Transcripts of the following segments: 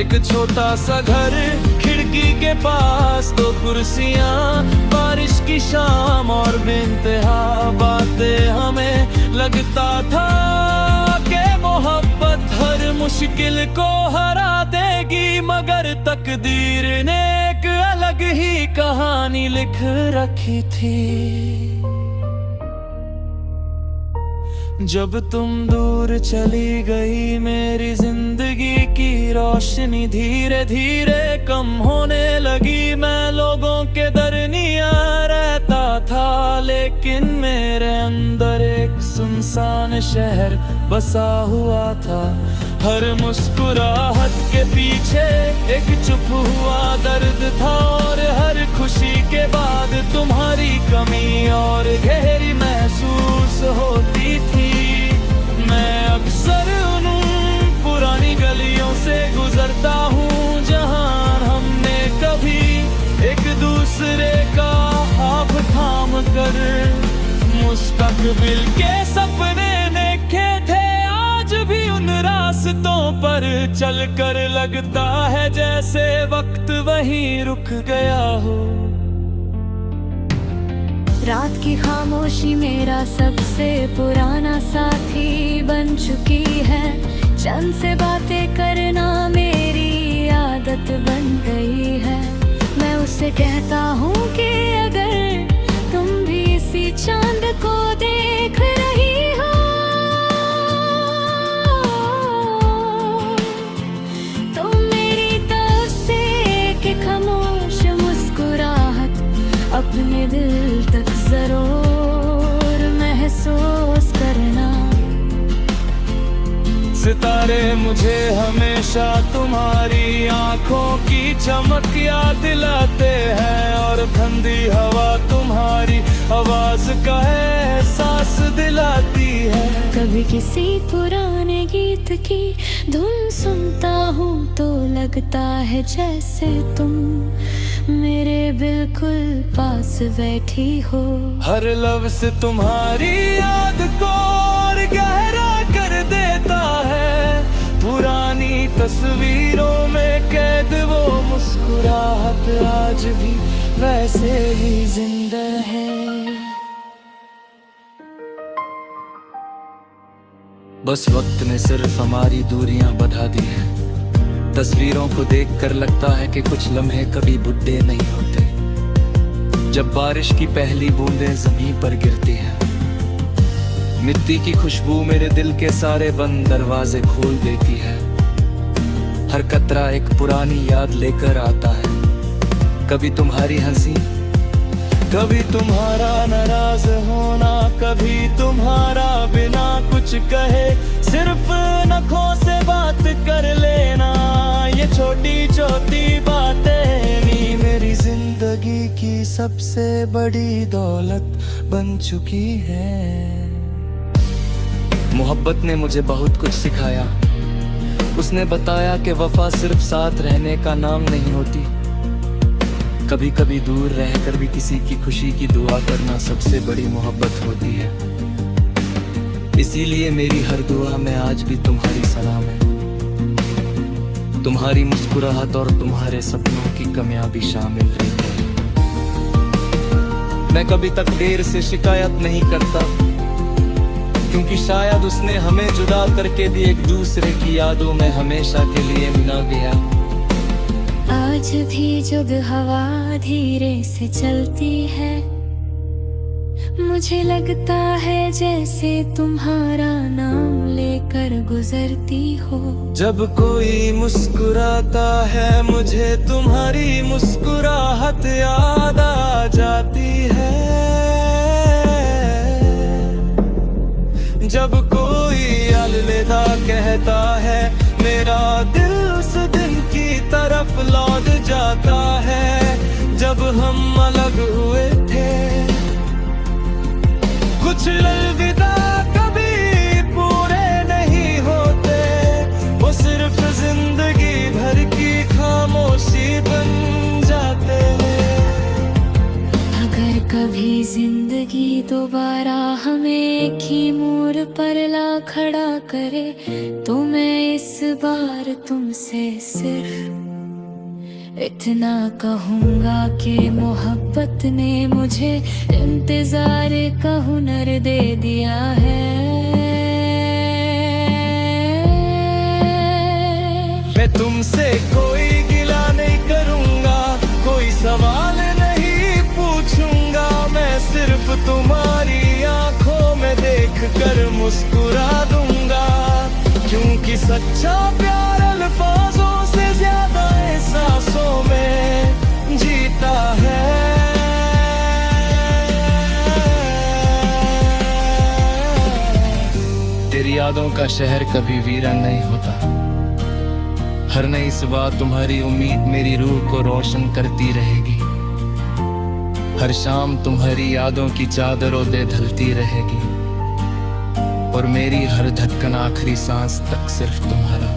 एक छोटा सा घर, खिड़की के पास दो कुर्सियां, बारिश की शाम और बेइंतहा बातें। हमें लगता था कि मोहब्बत हर मुश्किल को हरा देगी, मगर तकदीर ने एक अलग ही कहानी लिख रखी थी। जब तुम दूर चली गई, मेरी जिंदगी की रोशनी धीरे धीरे कम होने लगी। मैं लोगों के दरमियां रहता था, लेकिन मेरे अंदर एक सुनसान शहर बसा हुआ था। हर मुस्कुराहट के पीछे एक चुप हुआ दर्द था, और हर खुशी के बाद तुम्हारी कमी और गहरी महसूस होती थी। मैं अक्सर उन पुरानी गलियों से गुजरता हूँ, जहाँ हमने कभी एक दूसरे का हाथ थाम कर मुस्तकबिल के सपने देखे थे। आज भी उन रास्तों पर चलकर लगता है जैसे वक्त वहीं रुक गया हो। रात की खामोशी मेरा सबसे पुराना साथी बन चुकी है। चंद से बातें करना मेरी आदत बन गई है। मैं उससे कहता हूँ कि अगर तुम भी इसी चांद को देख रही हो, तो मेरी तरफ से एक खामोश मुस्कुराहट अपने दिल तक जरूर महसूस करना। सितारे मुझे हमेशा तुम्हारी आंखों की चमक याद दिलाते हैं, और ठंडी हवा तुम्हारी आवाज का एहसास दिलाती है। कभी किसी पुराने गीत की धुन सुनता हूँ तो लगता है जैसे तुम मेरे बिल्कुल पास बैठी हो। हर लफ्ज़ तुम्हारी याद को और गहरा कर देता है। पुरानी तस्वीरों में कैद वो मुस्कुराहट आज भी वैसे ही जिंदा है। बस वक्त ने सिर्फ हमारी दूरियां बढ़ा दी हैं। तस्वीरों को देखकर लगता है कि कुछ लम्हे कभी बुढ़े नहीं होते। जब बारिश की पहली बूंदें जमीन पर गिरती हैं, मिट्टी की खुशबू मेरे दिल के सारे बंद दरवाजे खोल देती है। हर कतरा एक पुरानी याद लेकर आता है। कभी तुम्हारी हंसी, कभी तुम्हारा नाराज होना, कभी तुम्हारा बिना कुछ कहे सिर्फ नखों से बात कर लेना। ये छोटी छोटी बातें भी मेरी जिंदगी की सबसे बड़ी दौलत बन चुकी है। मोहब्बत ने मुझे बहुत कुछ सिखाया। उसने बताया कि वफा सिर्फ साथ रहने का नाम नहीं होती। कभी कभी दूर रहकर भी किसी की खुशी की दुआ करना सबसे बड़ी मोहब्बत होती है। इसीलिए मेरी हर दुआ में आज भी तुम्हारी सलाम है। तुम्हारी मुस्कुराहट और तुम्हारे सपनों की कामयाबी शामिल है। मैं कभी तकदीर से शिकायत नहीं करता, क्योंकि शायद उसने हमें जुदा करके भी एक दूसरे की यादों में हमेशा के लिए मिला गया। आज भी जब हवा धीरे से चलती है, मुझे लगता है जैसे तुम्हारा नाम लेकर गुजरती हो। जब कोई मुस्कुराता है मुझे तुम्हारी मुस्कुराहट याद आ जाती है। जब कोई अलविदा कहता है मेरा दिल उस दिन की तरफ लौट जाता है। जब हम अलग हुए थे, कुछ अलविदा कभी पूरे नहीं होते, वो सिर्फ जिंदगी भर की खामोशी बन जाते हैं। अगर कभी जिंदगी दोबारा हमें एक ही मोड़ मोड़ पर ला खड़ा करे, तो मैं इस बार तुमसे सिर्फ इतना कहूँगा कि मोहब्बत ने मुझे इंतजार का हुनर दे दिया है। मैं तुमसे कोई गिला नहीं करूँगा, कोई सवाल नहीं पूछूंगा, मैं सिर्फ तुम्हारी आंखों में देख कर मुस्कुरा दूंगा, क्योंकि सच्चा प्यार अल्फाजों से ज्यादा एहसासों में जीता है। तेरी यादों का शहर कभी वीरान नहीं होता, हर नई सुबह तुम्हारी उम्मीद मेरी रूह को रोशन करती रहेगी, हर शाम तुम्हारी यादों की चादरों से ढलती रहेगी, और मेरी हर धड़कन आखिरी सांस तक सिर्फ तुम्हारा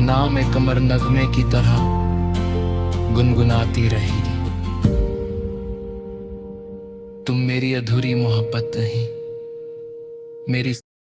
नाम एक कमर नगमे की तरह गुनगुनाती रहेगी। तुम मेरी अधूरी मोहब्बत नहीं, मेरी